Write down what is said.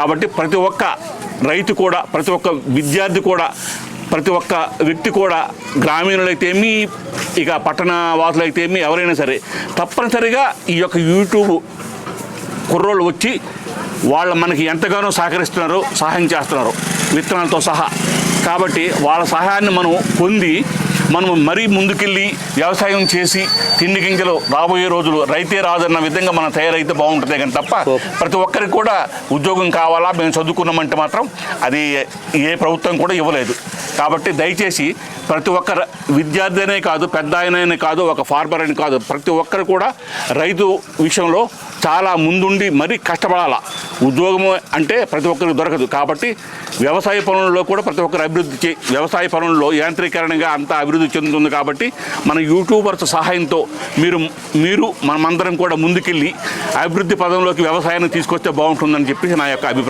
కాబట్టి ప్రతి ఒక్క రైతు కూడా, ప్రతి ఒక్క విద్యార్థి కూడా, ప్రతి ఒక్క వ్యక్తి కూడా, గ్రామీణులైతేమి ఇక పట్టణ వాసులైతేమి ఎవరైనా సరే తప్పనిసరిగా ఈ యొక్క యూట్యూబ్ కుర్రోళ్ళు వచ్చి మనకి ఎంతగానో సహకరిస్తున్నారు, సహాయం చేస్తున్నారు విత్తనాలతో సహా. కాబట్టి వాళ్ళ సహాయాన్ని మనం పొంది మనం మరీ ముందుకెళ్ళి వ్యవసాయం చేసి తిండి గింజలు రాబోయే రోజులు రైతే రాదన్న విధంగా మనం తయారైతే బాగుంటుంది. కానీ తప్ప ప్రతి ఒక్కరికి కూడా ఉద్యోగం కావాలా, మేము చదువుకున్నామంటే మాత్రం అది ఏ ప్రభుత్వం కూడా ఇవ్వలేదు. కాబట్టి దయచేసి ప్రతి ఒక్క విద్యార్థి అనే కాదు, పెద్ద ఆయననే కాదు, ఒక ఫార్మర్ అని కాదు, ప్రతి ఒక్కరు కూడా రైతు విషయంలో చాలా ముందుండి మరీ కష్టపడాలా. ఉద్యోగం అంటే ప్రతి ఒక్కరికి దొరకదు. కాబట్టి వ్యవసాయ పనుల్లో కూడా ప్రతి ఒక్కరు అభివృద్ధి వ్యవసాయ పనుల్లో యాంత్రీకరణగా అంతా అభివృద్ధి చెందుతుంది. కాబట్టి మన యూట్యూబర్స్ సహాయంతో మీరు మనమందరం కూడా ముందుకెళ్ళి అభివృద్ధి పదంలోకి వ్యవసాయాన్ని తీసుకొస్తే బాగుంటుందని చెప్పి నా యొక్క అభిప్రాయం.